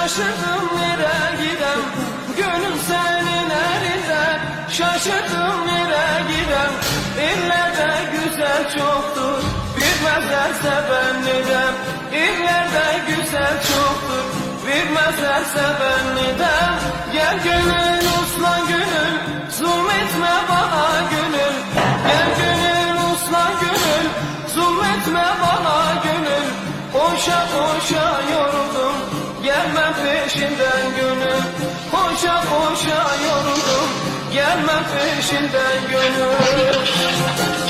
Şaşırdım nereye gidem, gönül senin elinde. Şaşırdım nereye gidem, illerde güzel çoktur, bilmezlerse ben nidem. İllerde güzel çoktur, bilmezlerse ben nidem. Gel gönül uslan gönül, zulmetme bana gönül. Gel gönül uslan gönül, zulmetme bana gönül. Koşa koşa yoruldum, gelmem peşinden gönül. Koşa koşa yoruldum, gelmem peşinden gönül.